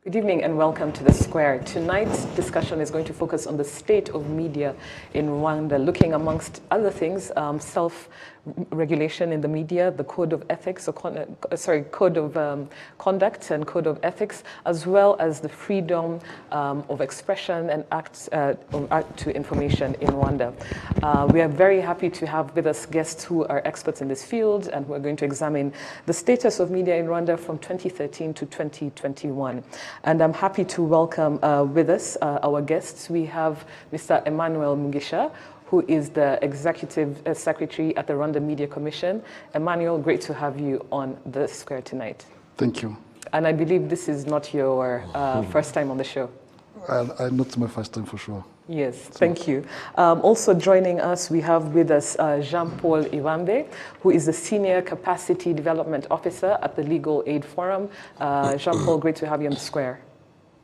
Good evening and welcome to The Square. Tonight's discussion is going to focus on the state of media in Rwanda, looking amongst other things, self-regulation in the media, the code of ethics, or code of conduct and code of ethics, as well as the freedom of expression and access to information in Rwanda. We are very happy to have with us guests who are experts in this field, and we're going to examine the status of media in Rwanda from 2013 to 2021. And I'm happy to welcome with us our guests. We have Mr. Emmanuel Mugisha, who is the Executive Secretary at the Rwanda Media Commission. Emmanuel, great to have you on The Square tonight. Thank you. And I believe this is not your first time on the show. Not my first time for sure. Yes, thank you. Also joining us, we have with us Jean-Paul Ivambe, who is the Senior Capacity Development Officer at the Legal Aid Forum. Jean-Paul, great to have you on The Square.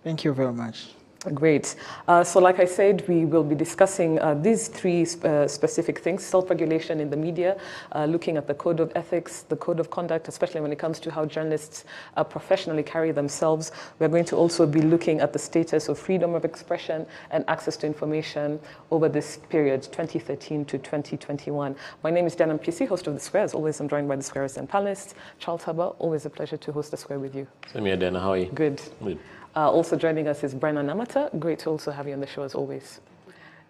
Thank you very much. Great. So like I said, we will be discussing these three specific things: self-regulation in the media, looking at the code of ethics, the code of conduct, especially when it comes to how journalists professionally carry themselves. We're going to also be looking at the status of freedom of expression and access to information over this period, 2013 to 2021. My name is Dana Mpisi, host of The Square. As always, I'm joined by The Square's and panelists. Charles Haba, always a pleasure to host The Square with you. Same here, Dana. How are you? Good. Good. Also joining us is Brenna Namata. Great to also have you on the show as always.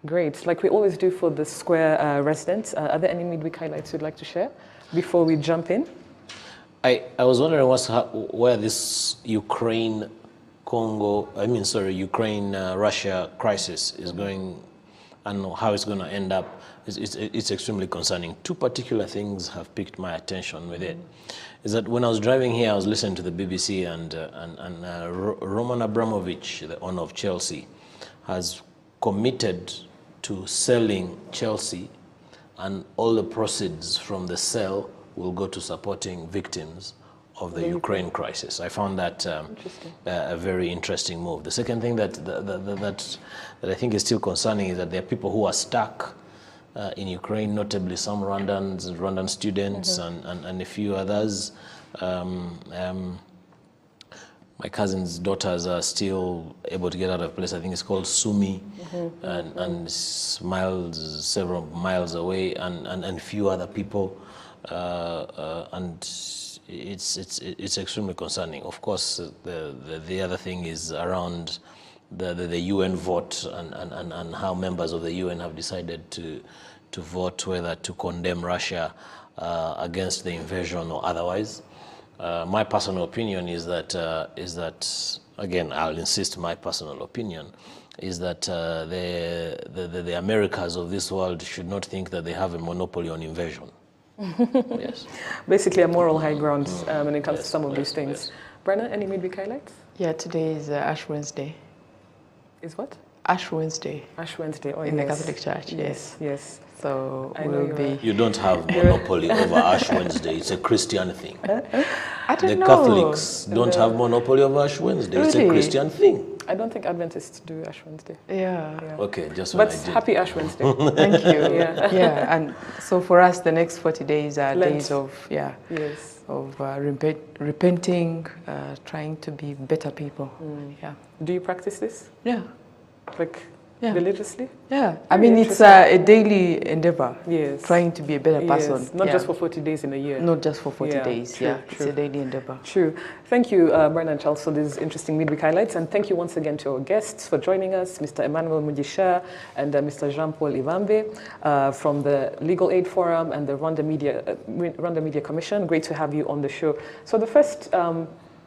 Great. Like we always do for the Square residents, are there any midweek highlights you'd like to share before we jump in? I was wondering where this Ukraine-Russia crisis is going and how it's going to end up. It's extremely concerning. Two particular things have piqued my attention with it. Is that when I was driving here, I was listening to the BBC, and Roman Abramovich, the owner of Chelsea, has committed to selling Chelsea, and all the proceeds from the sale will go to supporting victims of the Ukraine crisis. I found that a very interesting move. The second thing that I think is still concerning is that there are people who are stuck in Ukraine, notably some Rwandan students and a few others. My cousin's daughters are still able to get out of place. I think it's called Sumi, and several miles away, and a few other people, and it's extremely concerning. Of course, the other thing is around the UN vote and how members of the UN have decided to vote whether to condemn Russia against the invasion or otherwise. My personal opinion is that again, I'll insist my personal opinion is that the Americas of this world should not think that they have a monopoly on invasion. Yes. Basically a moral high ground when it comes to some of these things. Yes. Brenna, any midweek highlights? Yeah, today is Ash Wednesday. Is what? Ash Wednesday. Ash Wednesday, oh in the Catholic Church, yes. Yes. So we'll be... You don't have monopoly over Ash Wednesday. It's a Christian thing. I don't know. The Catholics don't have monopoly over Ash Wednesday. Really? It's a Christian thing. I don't think Adventists do Ash Wednesday. Yeah. Okay, just when but I did. Happy Ash Wednesday. Thank you. Yeah, and so for us, the next 40 days are Lent. days of, of repenting, trying to be better people. Yeah. Do you practice this? Yeah. Like religiously? Yeah. I mean, it's a daily endeavor. Yes. Trying to be a better person. Yes. Not just for 40 days in a year. Not just for 40 days. True, true. It's a daily endeavor. True. Thank you, Brenna and Charles, for these interesting midweek highlights. And thank you once again to our guests for joining us, Mr. Emmanuel Mugisha and Mr. Jean-Paul Ivambe from the Legal Aid Forum and the Rwanda Media Commission. Great to have you on the show. So the first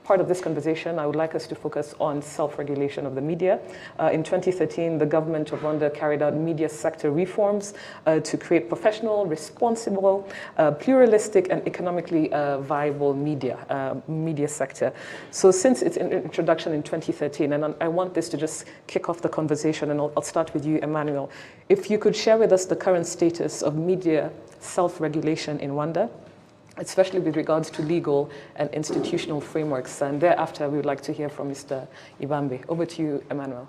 part of this conversation, I would like us to focus on self-regulation of the media. In 2013, the government of Rwanda carried out media sector reforms to create professional, responsible, pluralistic, and economically viable media sector. So since its introduction in 2013, and I want this to just kick off the conversation, and I'll start with you, Emmanuel. If you could share with us the current status of media self-regulation in Rwanda, especially with regards to legal and institutional frameworks. And thereafter, we would like to hear from Mr. Ivambe. Over to you, Emmanuel.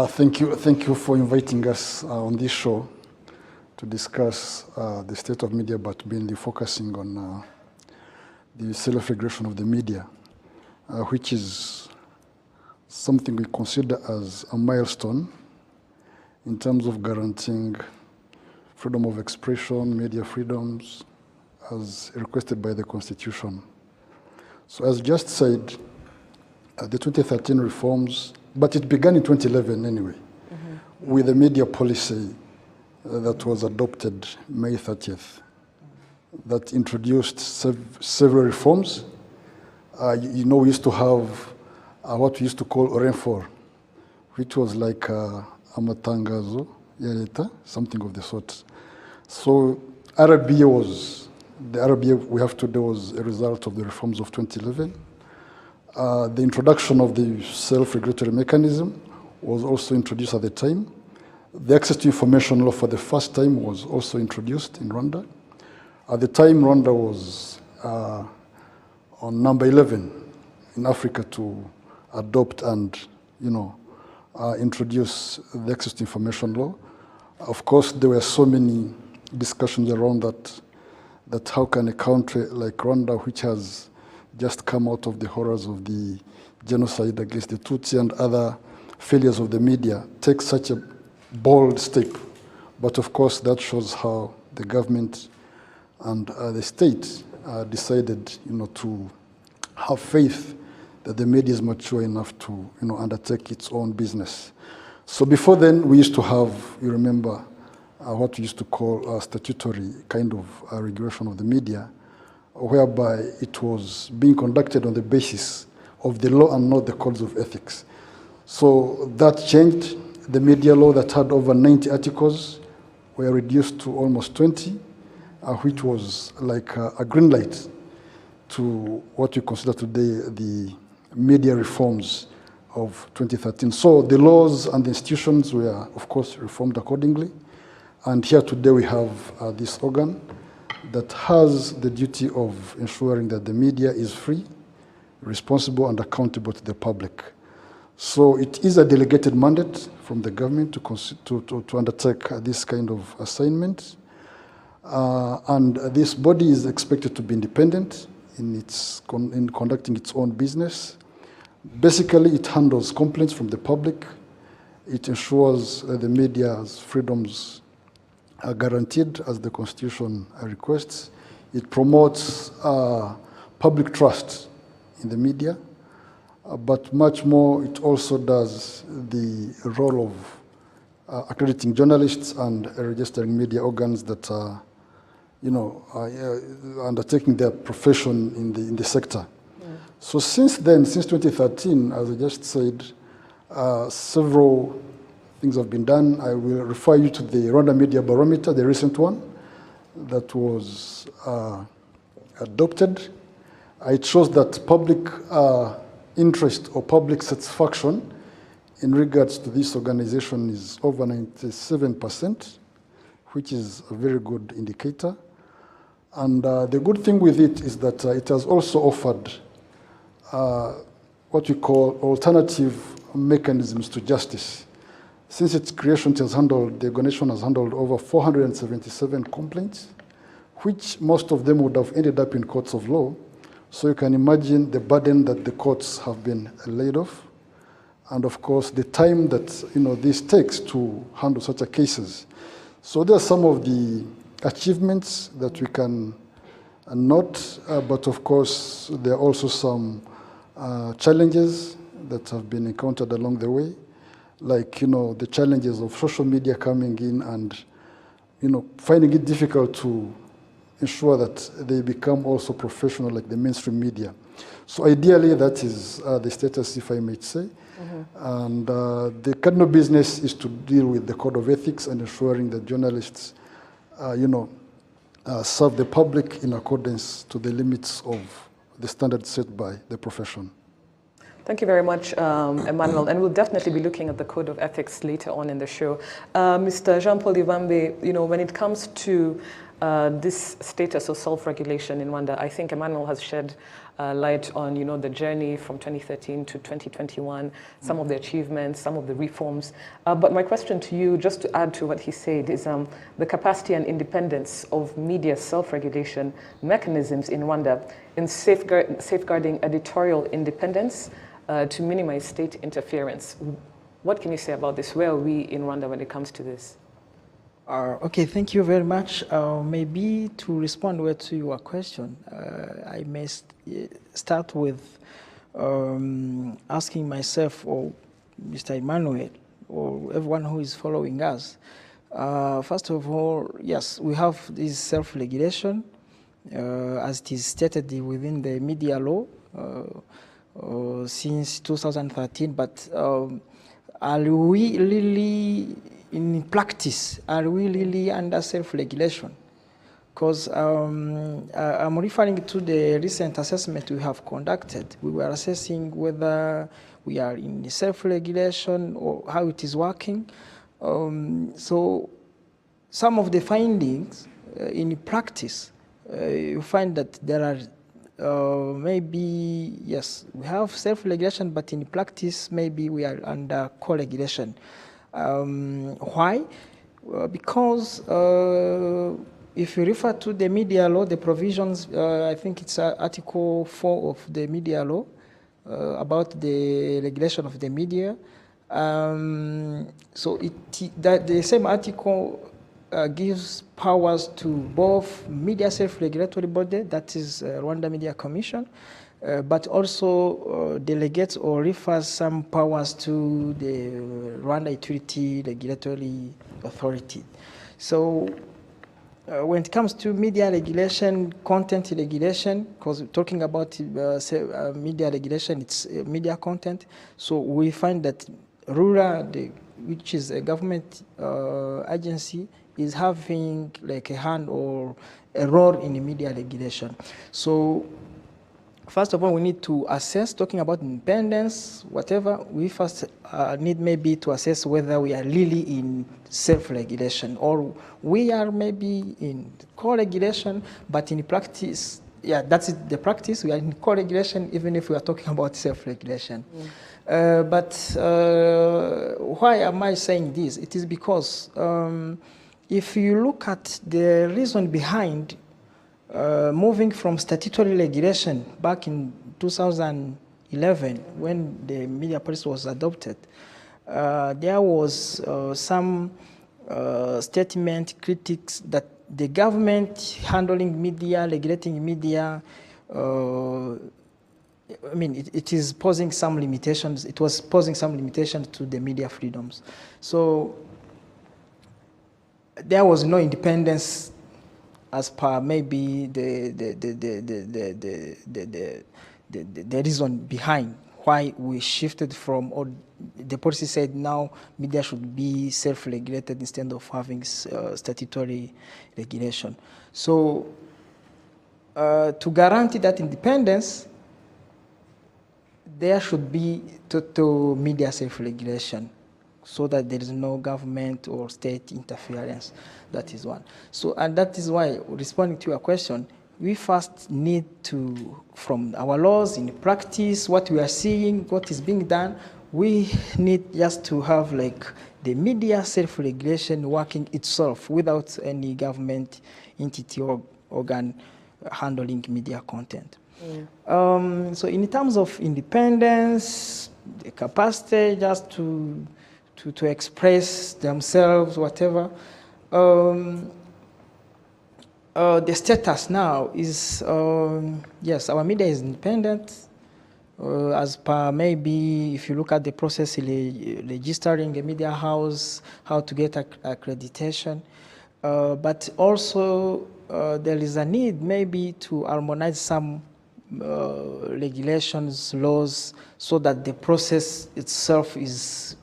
Thank you for inviting us on this show to discuss the state of media, but mainly focusing on the self-regulation of the media, which is something we consider as a milestone in terms of guaranteeing freedom of expression, media freedoms, as requested by the Constitution. So as just said, the 2013 reforms, but it began in 2011 anyway, with a media policy that was adopted May 30th, that introduced several reforms. You know, we used to have what we used to call Orenfor, which was like a matangazo, something of the sort. So the Arabia we have today was a result of the reforms of 2011. The introduction of the self-regulatory mechanism was also introduced at the time. The access to information law for the first time was also introduced in Rwanda. At the time, Rwanda was on number 11 in Africa to adopt and, introduce the access to information law. Of course, there were so many discussions around that how can a country like Rwanda, which has just come out of the horrors of the genocide against the Tutsi and other failures of the media, take such a bold step. But of course, that shows how the government and the state decided, to have faith that the media is mature enough to, undertake its own business. So before then, we used to have, you remember, what we used to call a statutory kind of regulation of the media, whereby it was being conducted on the basis of the law and not the codes of ethics. So that changed. The media law that had over 90 articles were reduced to almost 20, which was like a green light to what we consider today the media reforms of 2013. So the laws and the institutions were, of course, reformed accordingly. And here today we have this organ that has the duty of ensuring that the media is free, responsible, and accountable to the public. So it is a delegated mandate from the government to undertake this kind of assignment. And this body is expected to be independent in conducting its own business. Basically, it handles complaints from the public. It ensures that the media's freedoms are guaranteed as the Constitution requests. It promotes public trust in the media. But much more, it also does the role of accrediting journalists and registering media organs that are, undertaking their profession in the sector. Yeah. So since then, since 2013, as I just said, several things have been done. I will refer you to the Rwanda Media Barometer, the recent one that was adopted. It shows that public interest or public satisfaction in regards to this organization is over 97%, which is a very good indicator. And the good thing with it is that it has also offered what we call alternative mechanisms to justice. Since its creation, the organization has handled over 477 complaints, which most of them would have ended up in courts of law. So you can imagine the burden that the courts have been laid off, and of course the time that this takes to handle such a cases. So there are some of the achievements that we can note, but of course there are also some challenges that have been encountered along the way, like the challenges of social media coming in and finding it difficult to ensure that they become also professional like the mainstream media. So ideally, that is the status, if I may say. Mm-hmm. And the cardinal business is to deal with the code of ethics and ensuring that journalists, serve the public in accordance to the limits of the standards set by the profession. Thank you very much, Emmanuel. And we'll definitely be looking at the code of ethics later on in the show. Mr. Jean-Paul Ivambe, when it comes to this status of self-regulation in Rwanda, I think Emmanuel has shed light on, the journey from 2013 to 2021, some of the achievements, some of the reforms. But my question to you, just to add to what he said, is the capacity and independence of media self-regulation mechanisms in Rwanda in safeguarding editorial independence to minimize state interference. What can you say about this? Where are we in Rwanda when it comes to this? Okay, thank you very much. Maybe to respond to your question, I may start with asking myself or Mr. Emmanuel or everyone who is following us. First of all, yes, we have this self-regulation as it is stated within the media law since 2013, but are we really, in practice, are we really under self-regulation? Because I'm referring to the recent assessment we have conducted. We were assessing whether we are in self-regulation or how it is working. So some of the findings in practice, you find that there are maybe, yes, we have self-regulation, but in practice, maybe we are under co-regulation. Why? Because if you refer to the media law, the provisions, I think it's Article 4 of the media law about the regulation of the media. So the same article gives powers to both media self-regulatory body, that is Rwanda Media Commission, but also delegates or refers some powers to the Rwanda E40 Regulatory Authority. So when it comes to media regulation, content regulation, because we're talking about media regulation, it's media content. So we find that RURA, which is a government agency, is having like a hand or a role in the media regulation. So first of all, we need to assess, talking about independence, whatever, we first need maybe to assess whether we are really in self-regulation or we are maybe in co-regulation, but in practice, yeah, that's the practice, we are in co-regulation even if we are talking about self-regulation. But why am I saying this? It is because if you look at the reason behind moving from statutory regulation back in 2011 when the media policy was adopted, there was some statement, critics that the government handling media, regulating media, I mean, it is posing some limitations. It was posing some limitations to the media freedoms. So there was no independence as per maybe the reason behind why we shifted from, or the policy said now media should be self-regulated instead of having statutory regulation. So to guarantee that independence, there should be total media self-regulation so that there is no government or state interference. That is one. So, and that is why, responding to your question, we first need to, from our laws in practice, what we are seeing, what is being done, we need just to have like the media self-regulation working itself without any government entity or organ handling media content. So in terms of independence, the capacity just to express themselves, whatever, the status now is, yes, our media is independent, as per maybe if you look at the process registering a media house, how to get accreditation, but also there is a need maybe to harmonize some regulations, laws, so that the process itself is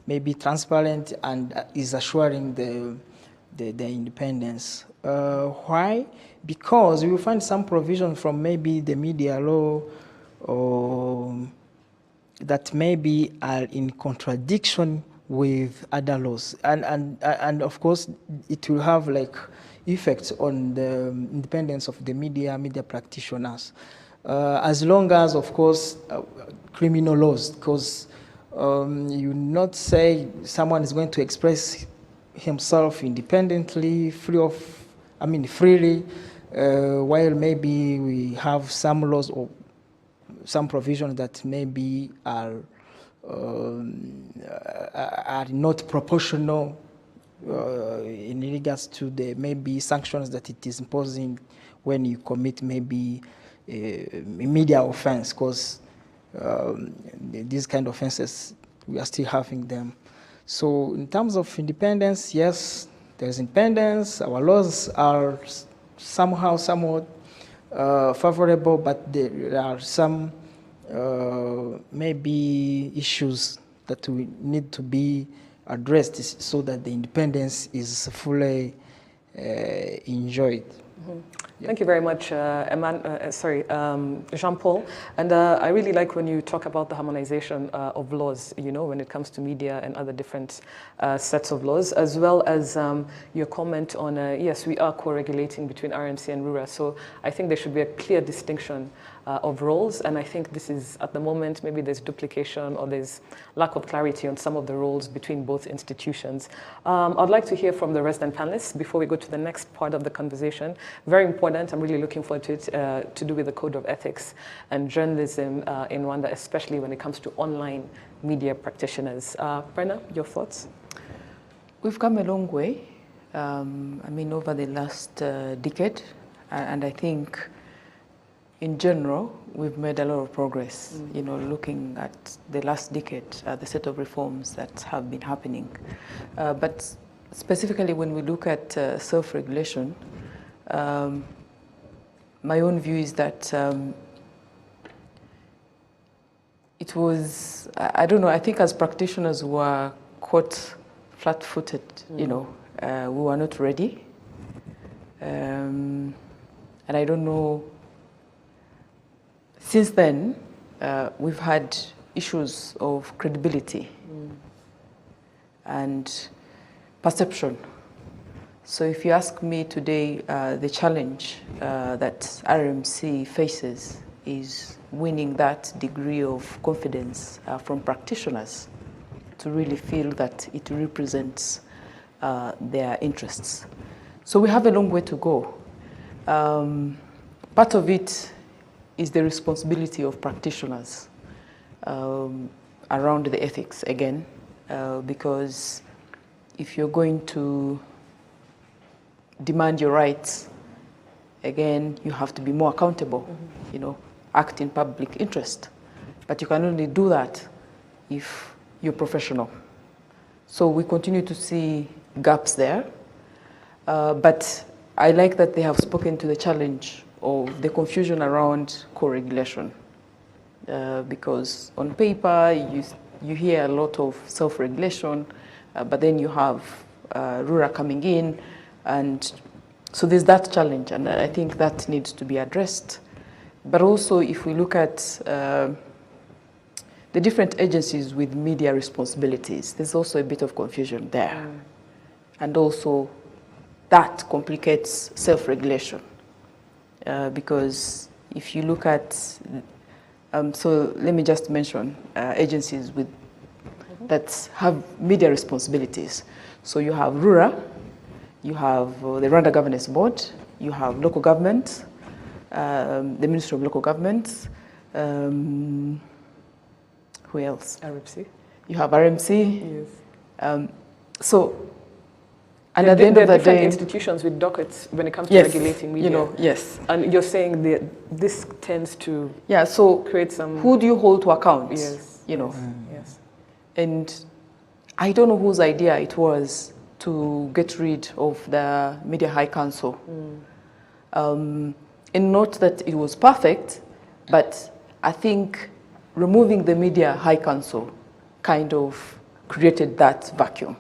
maybe transparent and is assuring the independence. Why? Because we will find some provision from maybe the media law that maybe are in contradiction with other laws, and of course it will have like effects on the independence of the media practitioners, as long as, of course, criminal laws, because you not say someone is going to express himself independently, freely, while maybe we have some laws or some provisions that maybe are not proportional in regards to the maybe sanctions that it is imposing when you commit maybe a media offense, because these kind of offenses, we are still having them. So in terms of independence, yes, there's independence. Our laws are somehow somewhat favorable, but there are some maybe issues that we need to be addressed so that the independence is fully enjoyed. Mm-hmm. Yeah. Thank you very much, Jean-Paul. And I really like when you talk about the harmonization of laws, you know, when it comes to media and other different sets of laws, as well as your comment on, yes, we are co-regulating between RMC and RURA. So I think there should be a clear distinction of roles. And I think this is, at the moment, maybe there's duplication or there's lack of clarity on some of the roles between both institutions. I'd like to hear from the resident panelists before we go to the next part of the conversation. Very important, I'm really looking forward to it, to do with the code of ethics and journalism in Rwanda, especially when it comes to online media practitioners. Brenna, your thoughts? We've come a long way, I mean, over the last decade, and I think in general, we've made a lot of progress, you know, looking at the last decade, the set of reforms that have been happening. But specifically when we look at self-regulation, my own view is that it was, I don't know, I think as practitioners we were caught flat-footed, you know, we were not ready. And I don't know, since then, we've had issues of credibility and perception. So if you ask me today, the challenge that RMC faces is winning that degree of confidence from practitioners to really feel that it represents their interests. So we have a long way to go. Part of it is the responsibility of practitioners around the ethics again, because if you're going to demand your rights, again, you have to be more accountable, you know, act in public interest. But you can only do that if you're professional. So we continue to see gaps there, but I like that they have spoken to the challenge of the confusion around co-regulation, because on paper you hear a lot of self-regulation, but then you have RURA coming in, and so there's that challenge, and I think that needs to be addressed. But also, if we look at the different agencies with media responsibilities, there's also a bit of confusion there, and also that complicates self-regulation. Because if you look at, so let me just mention agencies with that have media responsibilities. So you have RURA, you have the Rwanda Governance Board, you have local government, the Ministry of Local Government, who else? RMC. You have RMC. Yes. So, and at the end of the day, institutions with dockets when it comes to yes, regulating media. You know, yes. And you're saying that this tends to so create some. Who do you hold to account? Yes. You know. Yes. And I don't know whose idea it was to get rid of the Media High Council. And not that it was perfect, but I think removing the Media High Council kind of created that vacuum.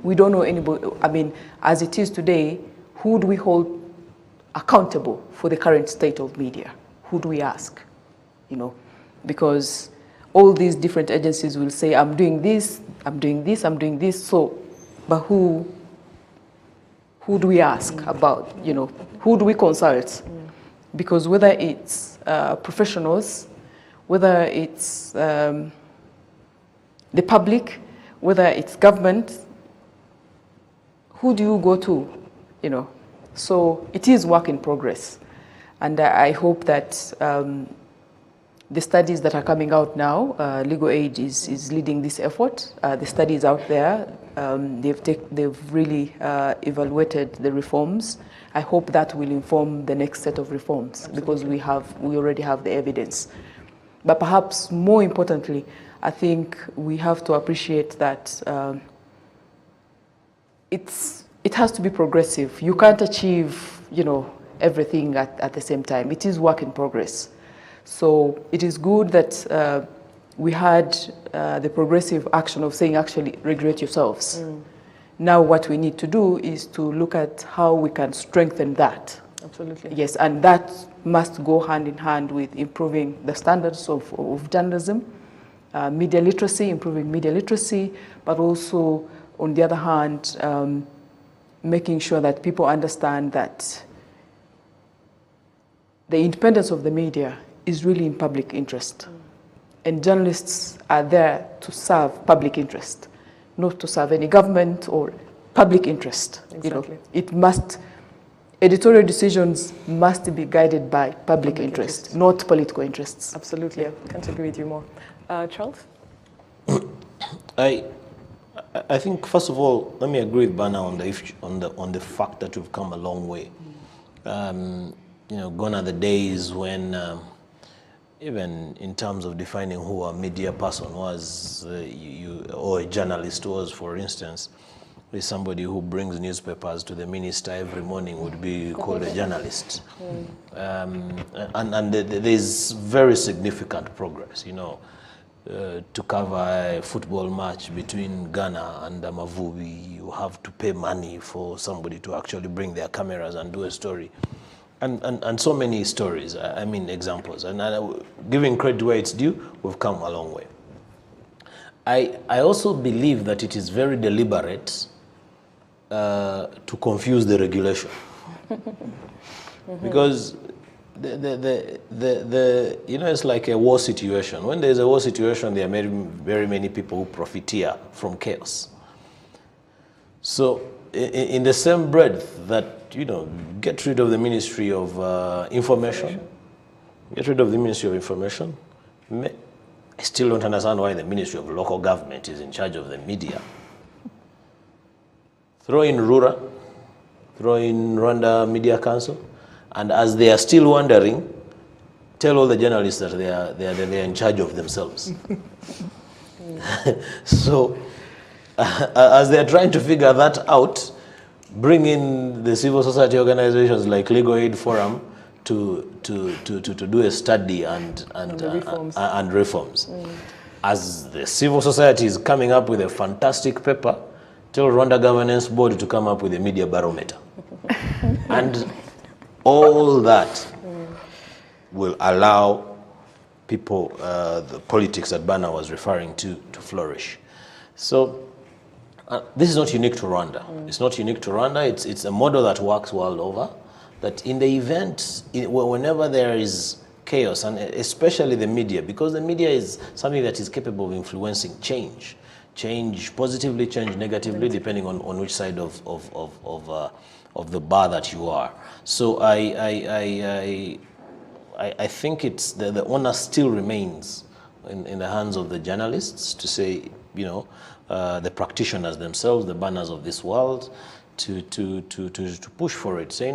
We don't know anybody, I mean, as it is today, who do we hold accountable for the current state of media? Who do we ask? You know, because all these different agencies will say, I'm doing this, I'm doing this, I'm doing this, so, but who do we ask about, you know, who do we consult? Because whether it's professionals, whether it's the public, whether it's government, who do you go to, you know? So it is work in progress. And I hope that the studies that are coming out now, Legal Aid is leading this effort. The study is out there. They've really evaluated the reforms. I hope that will inform the next set of reforms. Absolutely. Because we already have the evidence. But perhaps more importantly, I think we have to appreciate that it has to be progressive. You can't achieve, everything at the same time. It is work in progress. So it is good that we had the progressive action of saying, actually, regulate yourselves. Now what we need to do is to look at how we can strengthen that. Absolutely. Yes, and that must go hand in hand with improving the standards of journalism, media literacy, improving media literacy, but also, on the other hand, making sure that people understand that the independence of the media is really in public interest. And journalists are there to serve public interest, not to serve any government or public interest. Exactly. Editorial decisions must be guided by public interest, not political interests. Absolutely. Yeah. Can't agree with you more. Charles? I think, first of all, let me agree with Bana on the fact that we've come a long way. Gone are the days when, even in terms of defining who a media person was, or a journalist was, for instance, is somebody who brings newspapers to the minister every morning would be called a journalist. And there's very significant progress, to cover a football match between Ghana and Amavubi, you have to pay money for somebody to actually bring their cameras and do a story. And so many stories, examples. And giving credit where it's due, we've come a long way. I also believe that it is very deliberate to confuse the regulation. Because it's like a war situation. When there's a war situation, there are very many people who profiteer from chaos. So in the same breath that, get rid of the Ministry of Information, get rid of the Ministry of Information, I still don't understand why the Ministry of Local Government is in charge of the media. Throw in Rura, throw in Rwanda Media Council, and as they are still wondering, tell all the journalists that they're in charge of themselves. So, as they're trying to figure that out, bring in the civil society organizations like Legal Aid Forum to do a study and reforms. As the civil society is coming up with a fantastic paper, tell Rwanda Governance Board to come up with a media barometer. And all that will allow people, the politics that Bana was referring to flourish. So this is not unique to Rwanda. It's not unique to Rwanda. It's a model that works world over. That in the event, whenever there is chaos, and especially the media, because the media is something that is capable of influencing change positively, change negatively, depending on which side of the bar that you are. So I think it's the honor still remains in the hands of the journalists to say, the practitioners themselves, the banners of this world, to push for it. Say,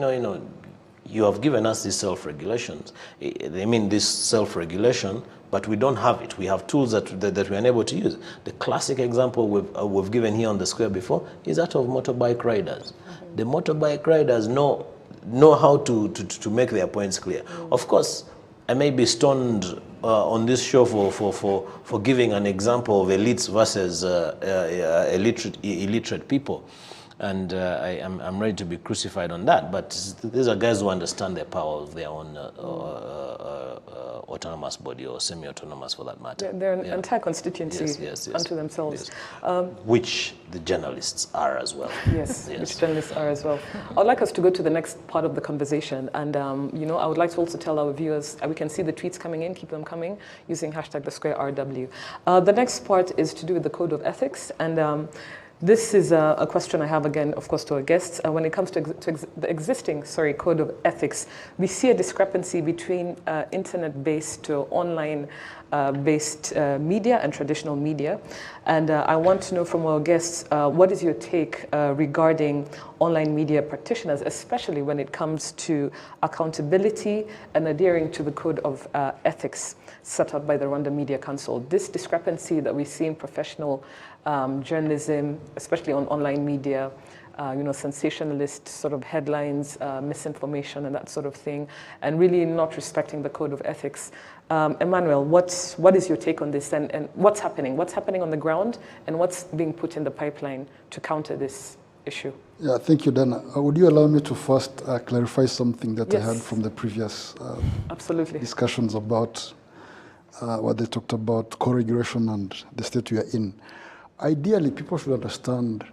you have given us these self-regulations. This self-regulation, but we don't have it. We have tools that we're unable to use. The classic example we've given here on the square before is that of motorbike riders. The motorbike riders know how to make their points clear. Of course, I may be stoned on this show for giving an example of elites versus illiterate people. And I'm ready to be crucified on that. But these are guys who understand the power of their own autonomous body, or semi-autonomous for that matter. They're an entire constituency unto themselves. Yes. Which the journalists are as well. Yes, which journalists are as well. I'd like us to go to the next part of the conversation. And, I would like to also tell our viewers, we can see the tweets coming in, keep them coming, using #TheSquareRW. The next part is to do with the code of ethics. And This is a question I have again, of course, to our guests. When it comes to the existing, code of ethics, we see a discrepancy between internet-based to online-based media and traditional media. And I want to know from our guests, what is your take regarding online media practitioners, especially when it comes to accountability and adhering to the code of ethics set out by the Rwanda Media Council? This discrepancy that we see in professional journalism, especially on online media, sensationalist sort of headlines, misinformation and that sort of thing, and really not respecting the code of ethics. Emmanuel, what is your take on this, and what's happening? What's happening on the ground, and what's being put in the pipeline to counter this issue? Yeah, thank you, Dana. Would you allow me to first clarify something that I heard from the previous Absolutely. discussions about what they talked about, co-regulation and the state we are in. Ideally, people should understand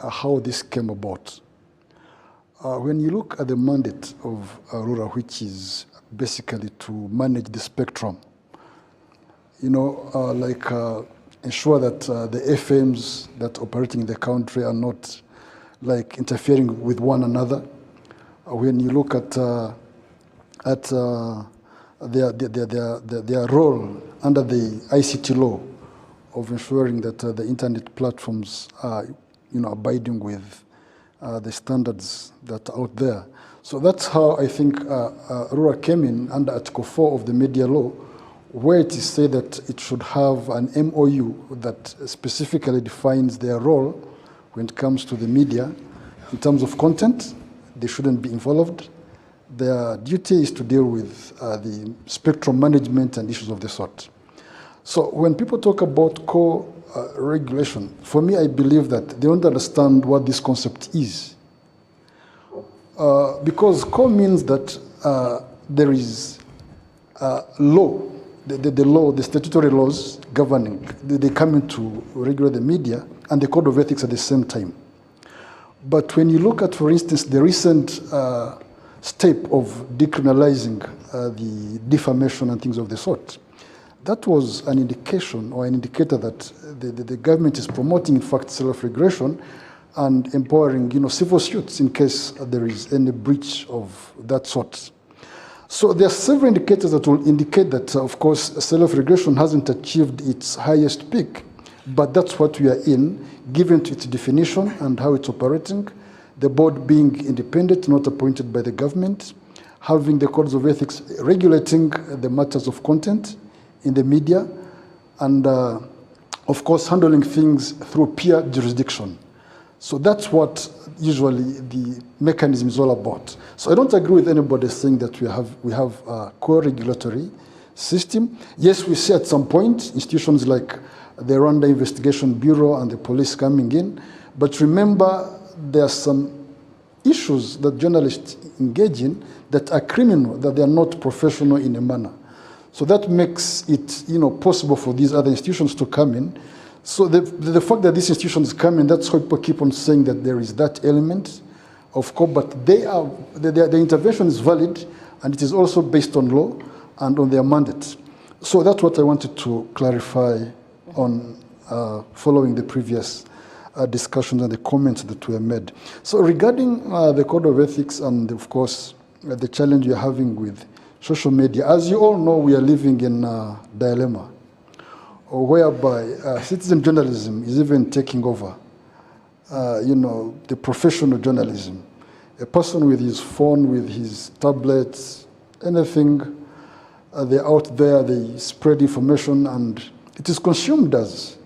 how this came about. When you look at the mandate of RURA, which is basically to manage the spectrum, ensure that the FMs that are operating in the country are not interfering with one another. When you look at their role under the ICT law of ensuring that the internet platforms are abiding with the standards that are out there. So that's how I think RURA came in under Article 4 of the media law, where it is said that it should have an MOU that specifically defines their role when it comes to the media. In terms of content, they shouldn't be involved. Their duty is to deal with the spectrum management and issues of the sort. So when people talk about co-regulation, for me, I believe that they don't understand what this concept is. Because co means that there is law, the law, the statutory laws governing, they come in to regulate the media, and the code of ethics at the same time. But when you look at, for instance, the recent step of decriminalizing the defamation and things of the sort, that was an indication or an indicator that the government is promoting, in fact, self-regulation and empowering, civil suits in case there is any breach of that sort. So there are several indicators that will indicate that, of course, self-regulation hasn't achieved its highest peak, but that's what we are in, given to its definition and how it's operating, the board being independent, not appointed by the government, having the codes of ethics regulating the matters of content in the media, and of course handling things through peer jurisdiction. So that's what usually the mechanism is all about. So I don't agree with anybody saying that we have a co-regulatory system. Yes, we see at some point institutions like the Rwanda Investigation Bureau and the police coming in, but remember there are some issues that journalists engage in that are criminal, that they are not professional in a manner. So that makes it, possible for these other institutions to come in. So the fact that these institutions come in, that's why people keep on saying that there is that element of course, but the intervention is valid, and it is also based on law and on their mandate. So that's what I wanted to clarify on following the previous discussions and the comments that were made. So regarding the code of ethics and, of course, the challenge you're having with social media, as you all know, we are living in a dilemma whereby citizen journalism is even taking over, the professional journalism. A person with his phone, with his tablets, anything, they're out there, they spread information, and it is consumed as,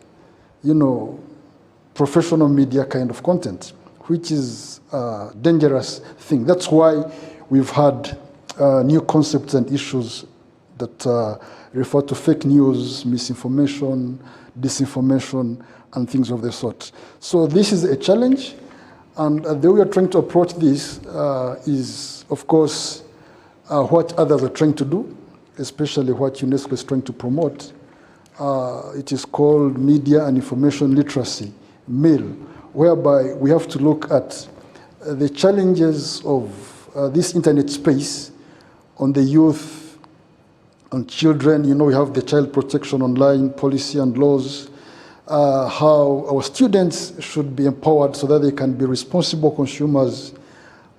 professional media kind of content, which is a dangerous thing. That's why we've had new concepts and issues that refer to fake news, misinformation, disinformation, and things of the sort. So this is a challenge, and the way we are trying to approach this is, of course, what others are trying to do, especially what UNESCO is trying to promote. It is called Media and Information Literacy, MIL, whereby we have to look at the challenges of this internet space on the youth, on children. We have the child protection online policy and laws. how our students should be empowered so that they can be responsible consumers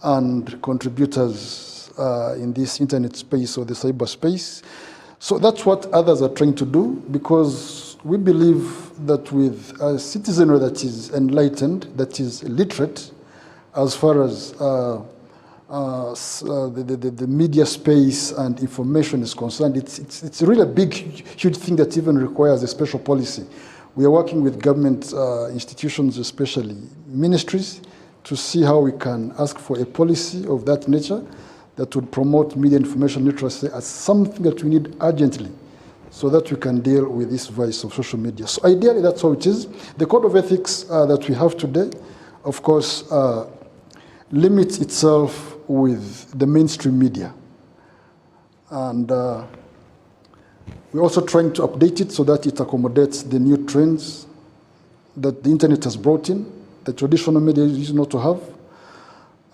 and contributors in this internet space or the cyberspace. So that's what others are trying to do, because we believe that with a citizenry that is enlightened, that is literate, as far as the media space and information is concerned, it's really a big, huge thing that even requires a special policy. We are working with government institutions, especially ministries, to see how we can ask for a policy of that nature that would promote media information literacy as something that we need urgently, so that we can deal with this vice of social media. So ideally, that's how it is. The code of ethics that we have today, of course, limits itself with the mainstream media. And we're also trying to update it so that it accommodates the new trends that the internet has brought in, the traditional media used not to have.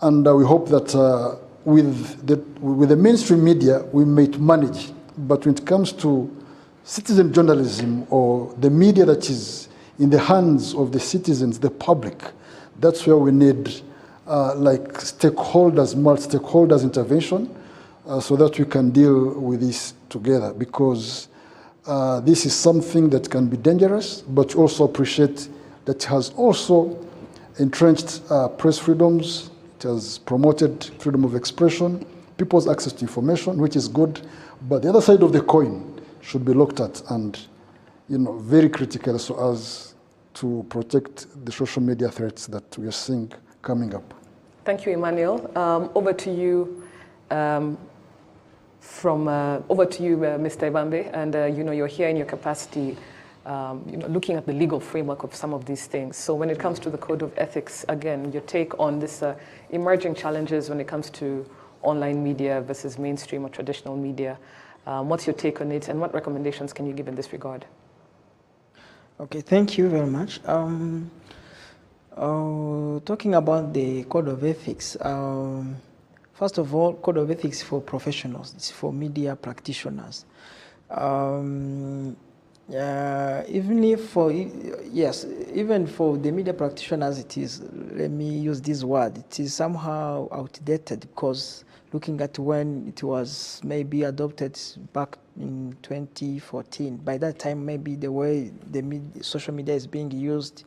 And we hope that with the mainstream media, we might manage. But when it comes to citizen journalism, or the media that is in the hands of the citizens, the public, that's where we need like stakeholders, multi-stakeholders intervention, so that we can deal with this together, because this is something that can be dangerous, but also appreciate that has also entrenched press freedoms. It has promoted freedom of expression, people's access to information, which is good, but the other side of the coin should be looked at and, very critical, so as to protect the social media threats that we are seeing coming up. Thank you, Emmanuel. Over to you, Mr. Ivambe, and you're here in your capacity, looking at the legal framework of some of these things. So when it comes to the code of ethics, again, your take on this emerging challenges when it comes to online media versus mainstream or traditional media. What's your take on it, and what recommendations can you give in this regard? Okay, thank you very much. Talking about the code of ethics, first of all, code of ethics for professionals, it's for media practitioners. Even for the media practitioners, it is, let me use this word, it is somehow outdated, because looking at when it was maybe adopted back in 2014, by that time maybe the way social media is being used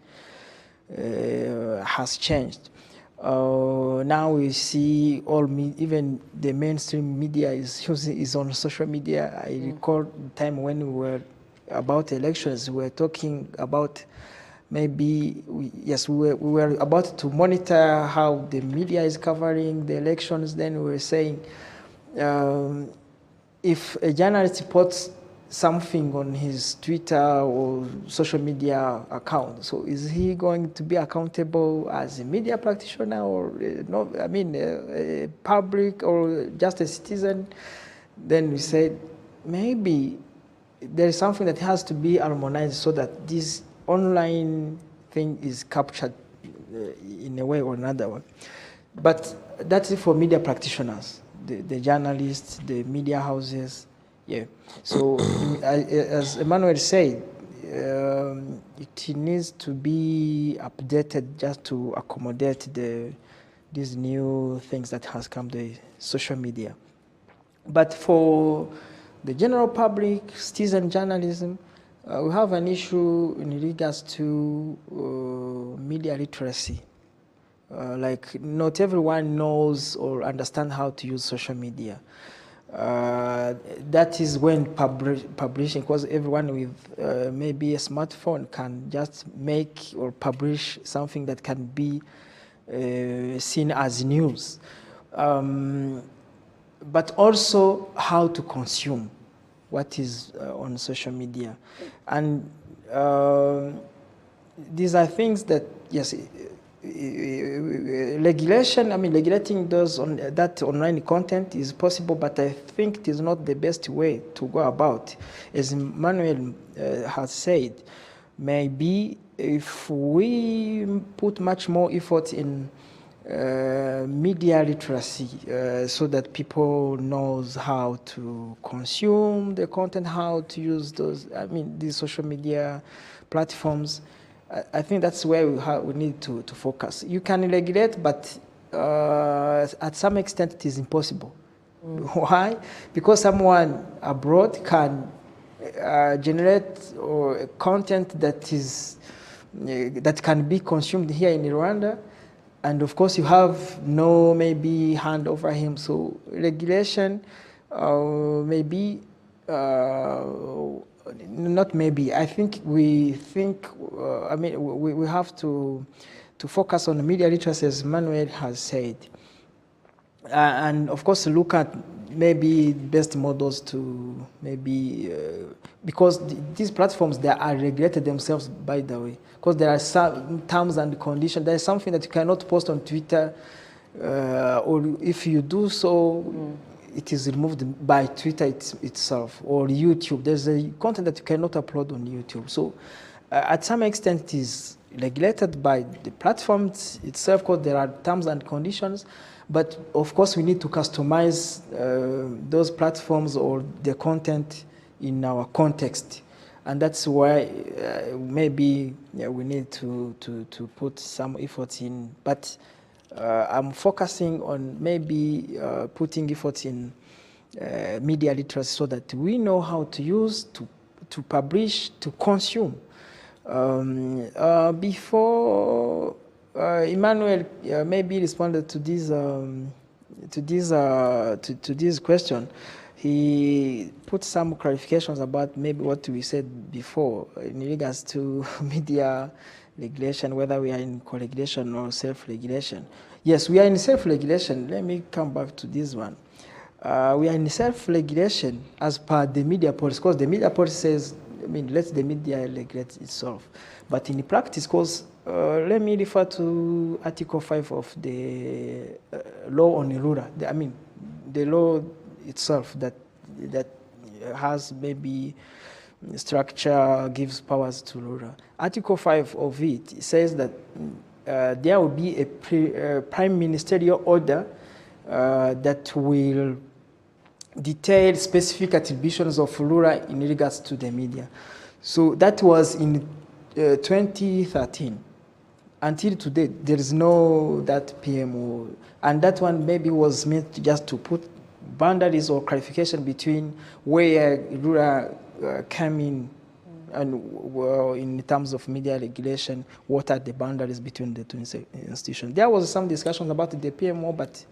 has changed. Now we see even the mainstream media is on social media. I recall the time when we were about elections, we were talking about maybe, we were about to monitor how the media is covering the elections. Then we were saying, if a journalist puts something on his Twitter or social media account, so is he going to be accountable as a media practitioner, or a public, or just a citizen? Then we said, maybe there is something that has to be harmonized so that this online thing is captured in a way or another one. But that's it for media practitioners, the journalists, the media houses. Yeah. So as Emmanuel said, it needs to be updated just to accommodate these new things that has come, the social media. But for the general public, citizen journalism, we have an issue in regards to media literacy. Like not everyone knows or understands how to use social media. That is when publishing, because everyone with maybe a smartphone can just make or publish something that can be seen as news. But also how to consume what is on social media. And these are things that, yes, regulating those that online content is possible, but I think it is not the best way to go about. As Emmanuel has said, maybe if we put much more effort in media literacy, so that people knows how to consume the content, how to use these social media platforms. I think that's where we need to focus. You can regulate, but at some extent it is impossible. Why? Because someone abroad can generate content that can be consumed here in Rwanda, and of course you have no maybe hand over him. So regulation, maybe not maybe. I think we have to focus on media literacy, as Manuel has said, and of course look at maybe best models to maybe because these platforms, they are regulated themselves, by the way, because there are some terms and conditions. There is something that you cannot post on Twitter, or if you do so, it is removed by Twitter itself, or YouTube. There's a content that you cannot upload on YouTube. So at some extent it is regulated by the platforms itself, because there are terms and conditions. But of course we need to customize those platforms or the content in our context. And that's why maybe we need to put some effort in. But I'm focusing on maybe putting effort in media literacy, so that we know how to use, to publish, to consume. Before Emmanuel maybe responded to this question, he put some clarifications about maybe what we said before in regards to media regulation, whether we are in co-regulation or self-regulation. Yes, we are in self-regulation. Let me come back to this one. We are in self-regulation as per the media policy, because the media policy says, let the media regulate itself. But in practice, because let me refer to Article 5 of the law on Rwanda. The law itself that has maybe structure, gives powers to Rwanda. Article 5 of it says that there will be a prime ministerial order that will detail specific attributions of Rwanda in regards to the media. So that was in 2013. Until today, there is no that PMO, and that one maybe was meant just to put boundaries or clarification between where Rwanda came in, and in terms of media regulation, what are the boundaries between the two institutions. There was some discussion about the PMO, but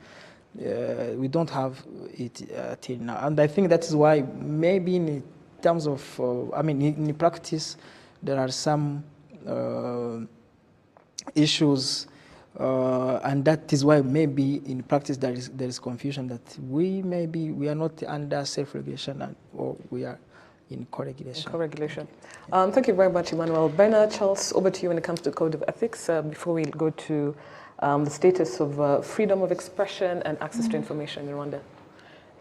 we don't have it till now. And I think that is why maybe in terms of, in practice, there are some issues, and that is why maybe in practice there is confusion that we are not under self-regulation, or we are in co-regulation. Co-regulation. Thank you very much, Emmanuel. Bernard, Charles, over to you when it comes to code of ethics. Before we go to the status of freedom of expression and access to information in Rwanda.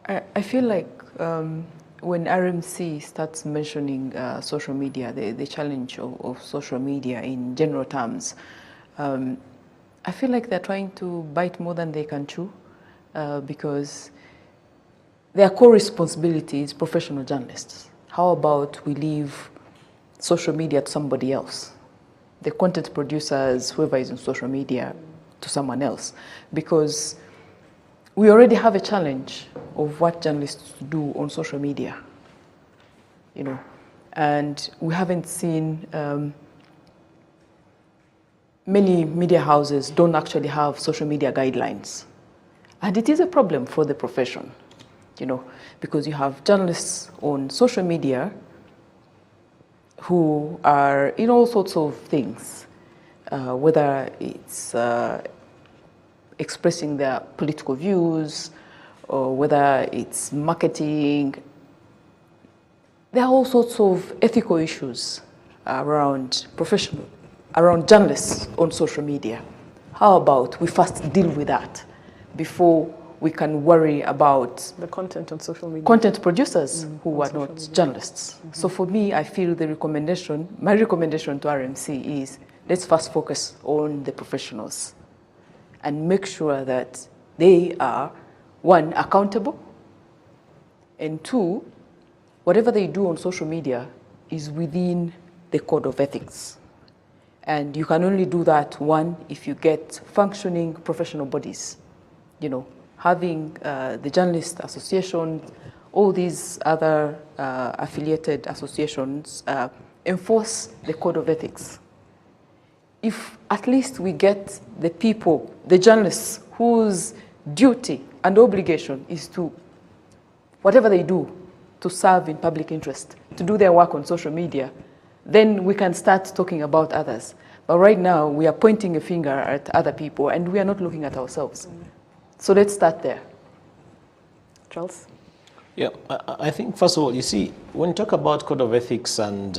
I feel like when RMC starts mentioning social media, the challenge of social media in general terms, I feel like they're trying to bite more than they can chew, because their core responsibility is professional journalists. How about we leave social media to somebody else? The content producers, whoever is in social media, to someone else. Because we already have a challenge of what journalists do on social media, and we haven't seen many media houses don't actually have social media guidelines. And it is a problem for the profession, because you have journalists on social media who are in all sorts of things, whether it's expressing their political views, or whether it's marketing. There are all sorts of ethical issues around journalists on social media. How about we first deal with that before we can worry about the content on social media? Content producers who are not journalists. So for me, I feel my recommendation to RMC is, let's first focus on the professionals. and make sure that they are, one, accountable, and two, whatever they do on social media is within the code of ethics. And you can only do that, one, if you get functioning professional bodies. You know, having the Journalist Association, all these other affiliated associations enforce the code of ethics. If at least we get the people, the journalists, whose duty and obligation is to, whatever they do, to serve in public interest, to do their work on social media, then we can start talking about others. But right now, we are pointing a finger at other people, and we are not looking at ourselves. So let's start there. Charles? Yeah, I think, first of all, you see, when you talk about code of ethics and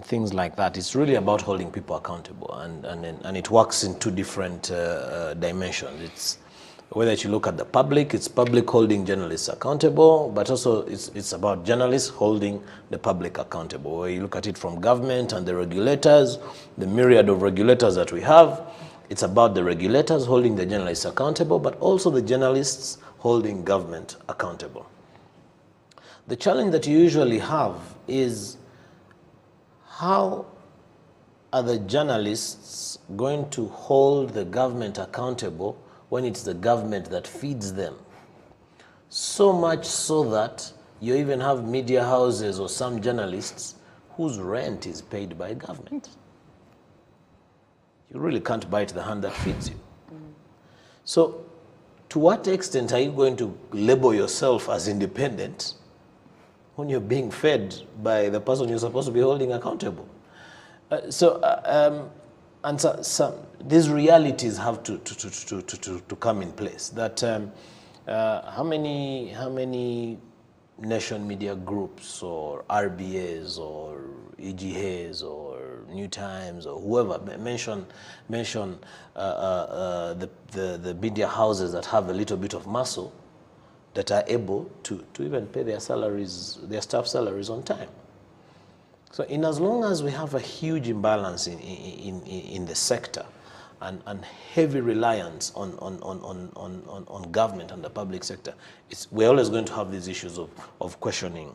things like that, it's really about holding people accountable, and it works in two different dimensions. It's whether you look at the public, it's public holding journalists accountable, but also it's about journalists holding the public accountable. Where you look at it from government and the regulators, the myriad of regulators that we have, it's about the regulators holding the journalists accountable, but also the journalists holding government accountable. The challenge that you usually have is, how are the journalists going to hold the government accountable when it's the government that feeds them? So much so that you even have media houses or some journalists whose rent is paid by government. You really can't bite the hand that feeds you. So to what extent are you going to label yourself as independent when you're being fed by the person you're supposed to be holding accountable? These realities have to come in place. That how many nation media groups or RBAs or EGAs or New Times or whoever mention the media houses that have a little bit of muscle, that are able to even pay their salaries, their staff salaries on time. So in as long as we have a huge imbalance in the sector and heavy reliance on government and the public sector, we're always going to have these issues of questioning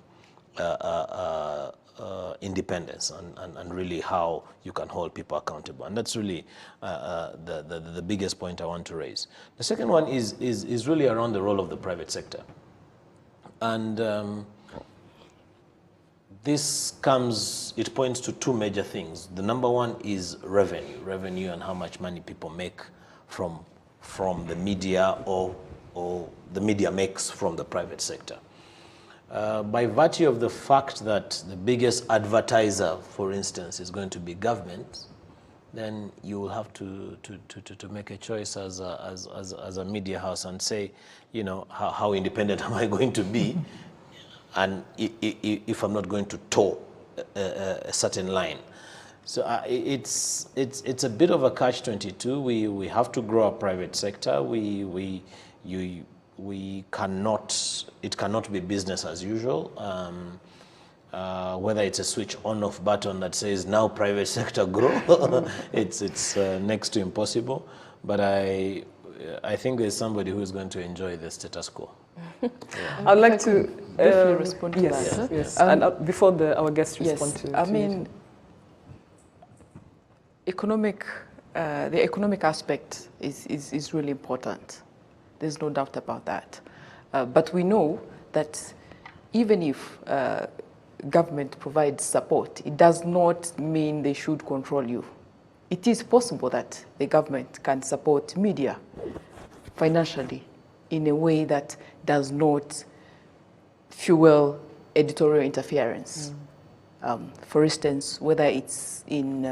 independence and really how you can hold people accountable. And that's really the biggest point I want to raise. The second one is really around the role of the private sector. And it points to two major things. The number one is revenue and how much money people make from the media or the media makes from the private sector. By virtue of the fact that the biggest advertiser, for instance, is going to be government, then you will have to make a choice as a media house and say, you know, how independent am I going to be? And if I'm not going to toe a certain line. So it's a bit of a catch-22. We have to grow our private sector. It cannot be business as usual. Whether it's a switch on-off button that says now private sector grow, it's next to impossible. But I think there's somebody who is going to enjoy the status quo. Yeah. I'd like to briefly respond to yes, that. Yes, and before our guests respond to I mean, the economic aspect is really important. There's no doubt about that. But we know that even if government provides support, it does not mean they should control you. It is possible that the government can support media financially in a way that does not fuel editorial interference. For instance, whether it's in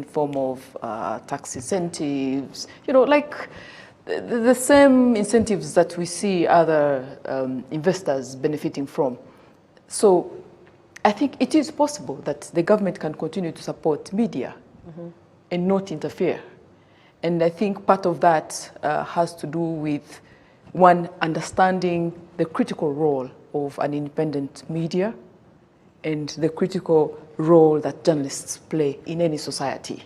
form of tax incentives, you know, like the same incentives that we see other investors benefiting from. So I think it is possible that the government can continue to support media and not interfere. And I think part of that has to do with, one, understanding the critical role of an independent media and the critical role that journalists play in any society.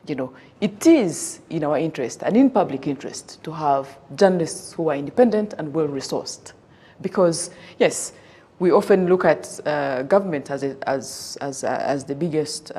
You know, it is in our interest and in public interest to have journalists who are independent and well-resourced. Because, yes, we often look at government as the biggest.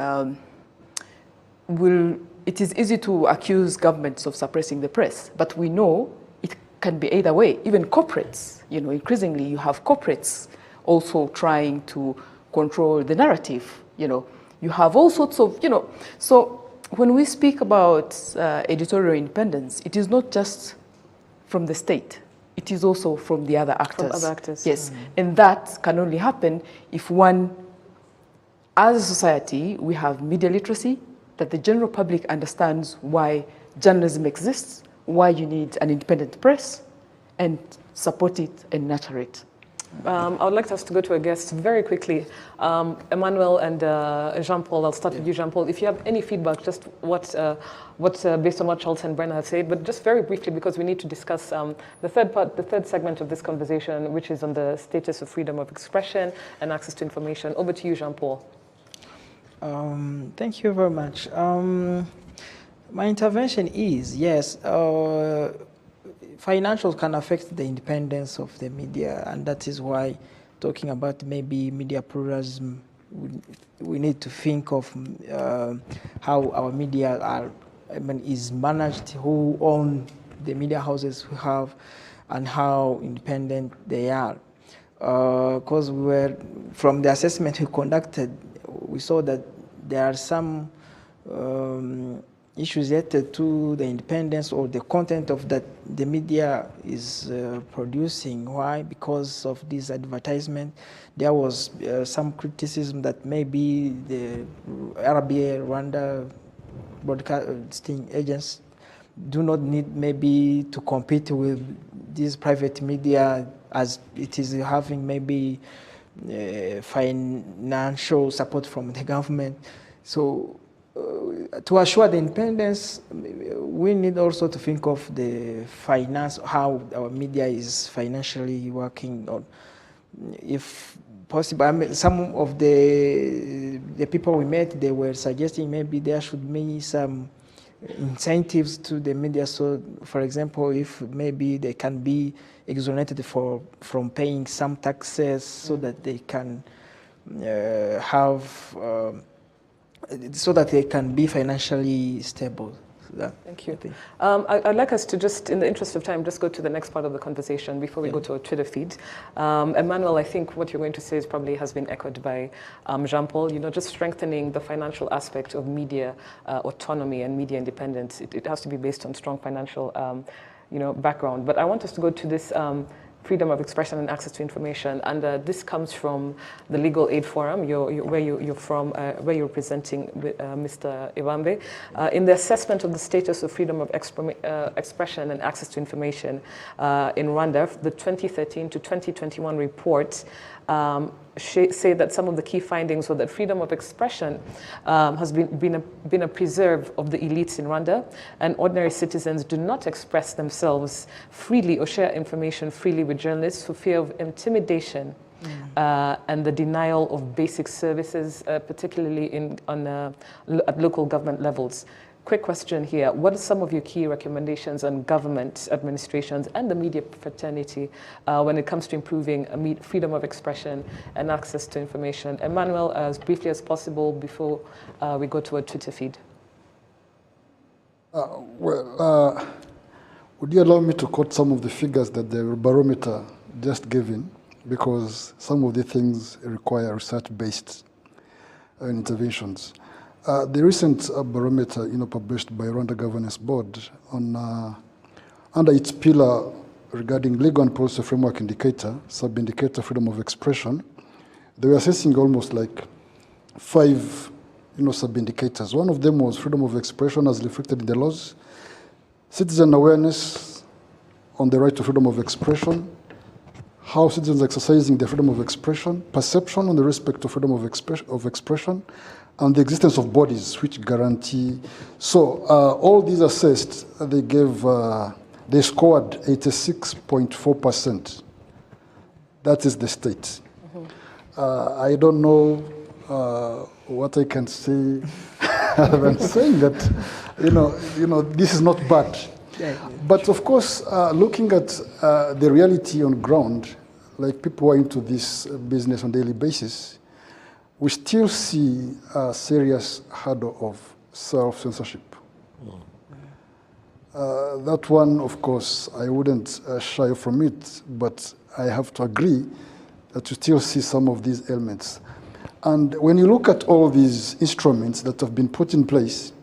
It is easy to accuse governments of suppressing the press, but we know it can be either way. Even corporates, you know, increasingly you have corporates also trying to control the narrative. You know, you have all sorts of, you know, so when we speak about editorial independence, it is not just from the state. It is also from the other actors. From other actors. Yes, and that can only happen if one, as a society, we have media literacy, that the general public understands why journalism exists, why you need an independent press, and support it and nurture it. I would like us to go to a guest very quickly. Emmanuel and Jean-Paul, I'll start with you, Jean-Paul. If you have any feedback, just what based on what Charles and Brenna have said, but just very briefly, because we need to discuss the third segment of this conversation, which is on the status of freedom of expression and access to information. Over to you, Jean-Paul. Thank you very much. My intervention is, yes, financials can affect the independence of the media, and that is why talking about maybe media pluralism, we need to think of how our media are, is managed, who own the media houses we have, and how independent they are. Because from the assessment we conducted, we saw that there are some issues related to the independence or the content of that the media is producing. Why? Because of this advertisement. There was some criticism that maybe the RBA, Rwanda broadcasting agents do not need maybe to compete with these private media as it is having maybe financial support from the government. So to assure the independence, we need also to think of the finance, how our media is financially working on. If possible, I mean, some of the people we met, they were suggesting maybe there should be some incentives to the media. So, for example, if maybe they can be exonerated from paying some taxes so that they can so that they can be financially stable. Thank you. I'd like us to just, in the interest of time, just go to the next part of the conversation before we go to our Twitter feed. Emmanuel, I think what you're going to say is probably has been echoed by Jean-Paul, you know, just strengthening the financial aspect of media autonomy and media independence. It has to be based on strong financial, you know, background. But I want us to go to this freedom of expression and access to information, and this comes from the Legal Aid Forum, where you're from, where you're representing Mr. Ivambe. In the assessment of the status of freedom of expression and access to information in Rwanda, the 2013 to 2021 report say that some of the key findings were that freedom of expression has been a preserve of the elites in Rwanda, and ordinary citizens do not express themselves freely or share information freely with journalists for fear of intimidation and the denial of basic services, particularly at local government levels. Quick question here. What are some of your key recommendations on government administrations and the media fraternity when it comes to improving freedom of expression and access to information? Emmanuel, as briefly as possible before we go to a Twitter feed. Would you allow me to quote some of the figures that the barometer just gave in? Because some of the things require research-based interventions. The recent barometer, published by Rwanda Governance Board on under its pillar regarding legal and policy framework indicator, sub-indicator freedom of expression, they were assessing almost like 5, sub-indicators. One of them was freedom of expression as reflected in the laws, citizen awareness on the right to freedom of expression, how citizens are exercising their freedom of expression, perception on the respect to freedom of expression, and the existence of bodies which guarantee. So all these assessed, they scored 86.4%. That is the state. I don't know what I can say than saying that, this is not bad. But of course, looking at the reality on ground, like people who are into this business on a daily basis, we still see a serious hurdle of self-censorship. That one, of course, I wouldn't shy from it, but I have to agree that you still see some of these elements. And when you look at all these instruments that have been put in place,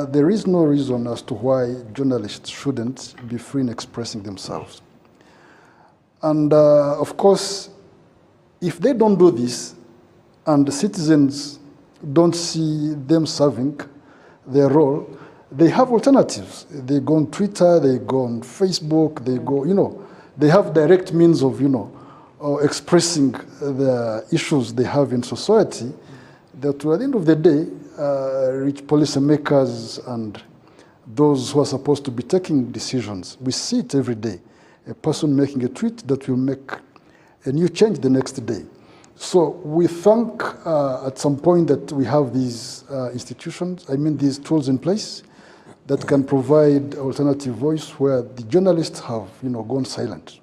there is no reason as to why journalists shouldn't be free in expressing themselves. And of course, if they don't do this, and the citizens don't see them serving their role, they have alternatives. They go on Twitter, they go on Facebook, they go, they have direct means of, expressing the issues they have in society that at the end of the day, reach policymakers and those who are supposed to be taking decisions. We see it every day. A person making a tweet that will make a new change the next day. So we think at some point that we have these institutions, these tools in place that can provide alternative voice where the journalists have, gone silent.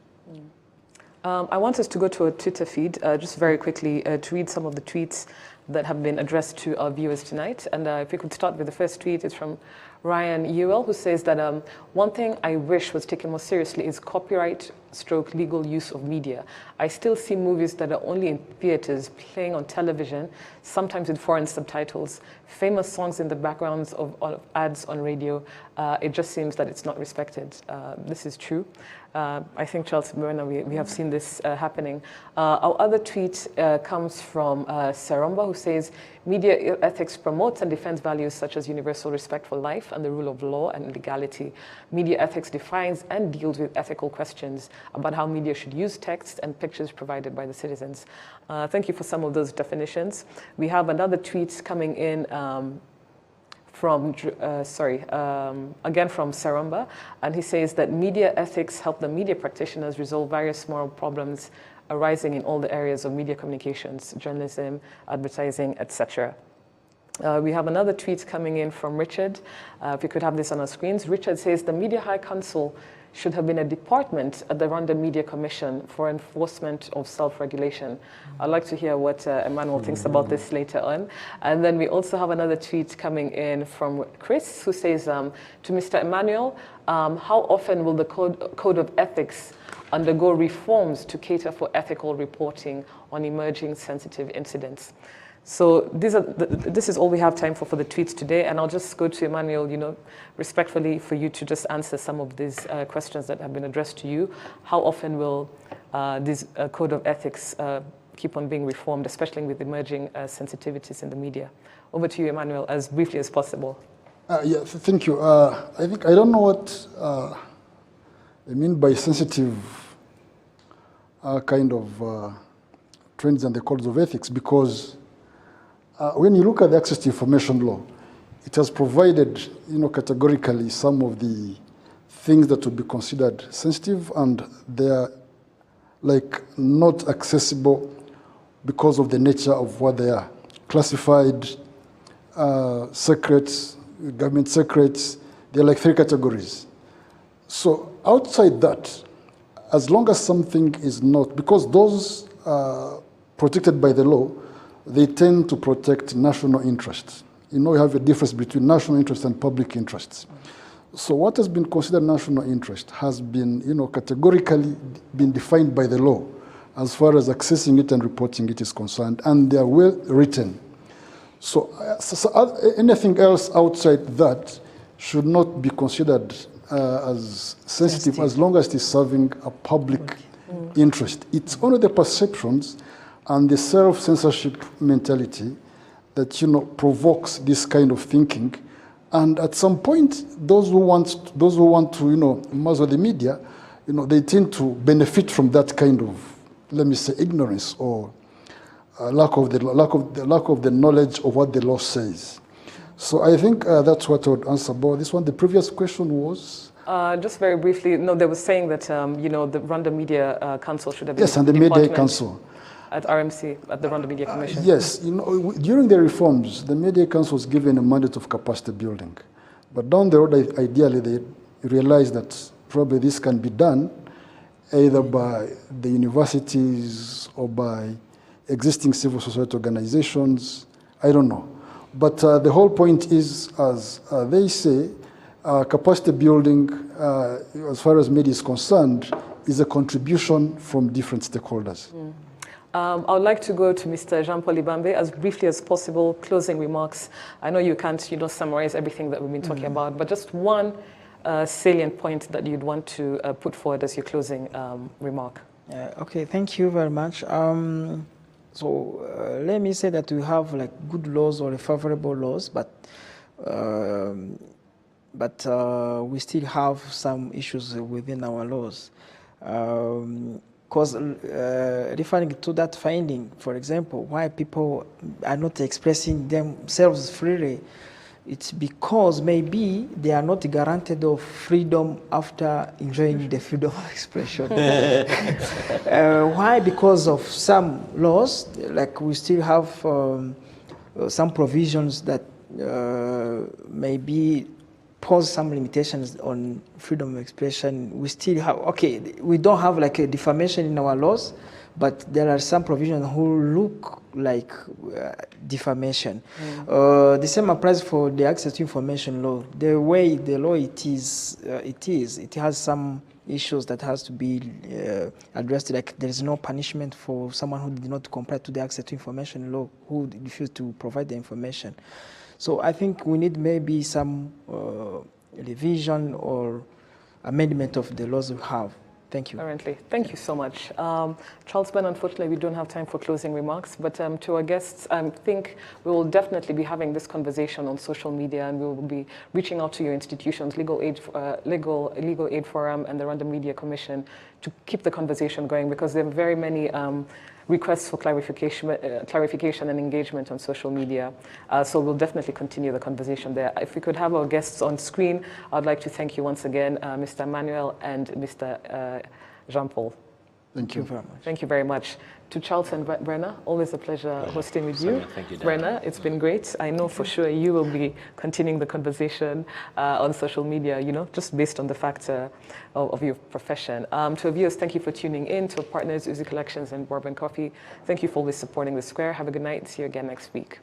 I want us to go to a Twitter feed just very quickly to read some of the tweets that have been addressed to our viewers tonight. And if we could start with the first tweet, it's from Ryan Ewell, who says that one thing I wish was taken more seriously is copyright/legal use of media. I still see movies that are only in theaters playing on television, sometimes with foreign subtitles, famous songs in the backgrounds of ads on radio. It just seems that it's not respected. This is true. I think, Charles Murna, we have seen this happening. Our other tweet comes from Saromba, who says, media ethics promotes and defends values such as universal respect for life and the rule of law and legality. Media ethics defines and deals with ethical questions about how media should use text and pictures provided by the citizens. Thank you for some of those definitions. We have another tweet coming in again from Saromba, and he says that media ethics help the media practitioners resolve various moral problems arising in all the areas of media communications, journalism, advertising, etc. We have another tweet coming in from Richard. If we could have this on our screens. Richard says the Media High Council should have been a department at the Rwanda Media Commission for enforcement of self-regulation. I'd like to hear what Emmanuel thinks about this later on. And then we also have another tweet coming in from Chris, who says, to Mr. Emmanuel, how often will the code of ethics undergo reforms to cater for ethical reporting on emerging sensitive incidents? So this is all we have time for the tweets today, and I'll just go to Emmanuel, respectfully for you to just answer some of these questions that have been addressed to you. How often will this code of ethics keep on being reformed, especially with emerging sensitivities in the media? Over to you, Emmanuel, as briefly as possible. Thank you. I don't know what I mean by sensitive kind of trends and the codes of ethics, because when you look at the Access to Information Law, it has provided, categorically some of the things that would be considered sensitive, and they're not accessible because of the nature of what they are. Classified, secrets, government secrets, they're like 3 categories. So outside that, as long as something is not, because those are protected by the law, they tend to protect national interests. You have a difference between national interests and public interests. So what has been considered national interest has been, categorically been defined by the law as far as accessing it and reporting it is concerned, and they are well written. So anything else outside that should not be considered as sensitive as long as it is serving a public interest. It's only the perceptions and the self-censorship mentality that provokes this kind of thinking, and at some point, those who want to muzzle the media, they tend to benefit from that kind of, let me say, ignorance or lack of the knowledge of what the law says. So I think that's what I would answer about this one. The previous question was. Just very briefly, no, they were saying that the Rwanda Media Council should have been. Yes, and the Media Council. at RMC, at the Rwanda Media Commission? Yes, during the reforms, the Media Council was given a mandate of capacity building. But down the road, ideally, they realized that probably this can be done either by the universities or by existing civil society organizations. I don't know. But the whole point is, as they say, capacity building, as far as media is concerned, is a contribution from different stakeholders. I would like to go to Mr. Jean-Paul Ibambe as briefly as possible, closing remarks. I know you can't summarize everything that we've been talking about, but just one salient point that you'd want to put forward as your closing remark. Okay, thank you very much. Let me say that we have like good laws or favorable laws, but we still have some issues within our laws. Because referring to that finding, for example, why people are not expressing themselves freely, it's because maybe they are not guaranteed of freedom after enjoying the freedom of expression. Why? Because of some laws, like we still have some provisions that maybe pose some limitations on freedom of expression. We still have, we don't have like a defamation in our laws, but there are some provisions who look like defamation. The same applies for the access to information law. The way the law it has some issues that has to be addressed, like there is no punishment for someone who did not comply to the access to information law, who refused to provide the information. So I think we need maybe some revision or amendment of the laws we have. Thank you. Currently. Thank you so much. Charles Ben, unfortunately, we don't have time for closing remarks, but to our guests, I think we will definitely be having this conversation on social media, and we will be reaching out to your institutions, Legal Aid Forum and the Rwanda Media Commission, to keep the conversation going, because there are very many requests for clarification and engagement on social media. So we'll definitely continue the conversation there. If we could have our guests on screen, I'd like to thank you once again, Mr. Emmanuel and Mr. Jean-Paul. Thank you very much. Thank you very much. To Charles and Brenna, always a pleasure hosting with you. Thank you, Brenna, it's been great. I know for sure you will be continuing the conversation on social media, just based on the fact of your profession. To our viewers, thank you for tuning in. To our partners, Uzi Collections and Bourbon Coffee, thank you for always supporting The Square. Have a good night. See you again next week.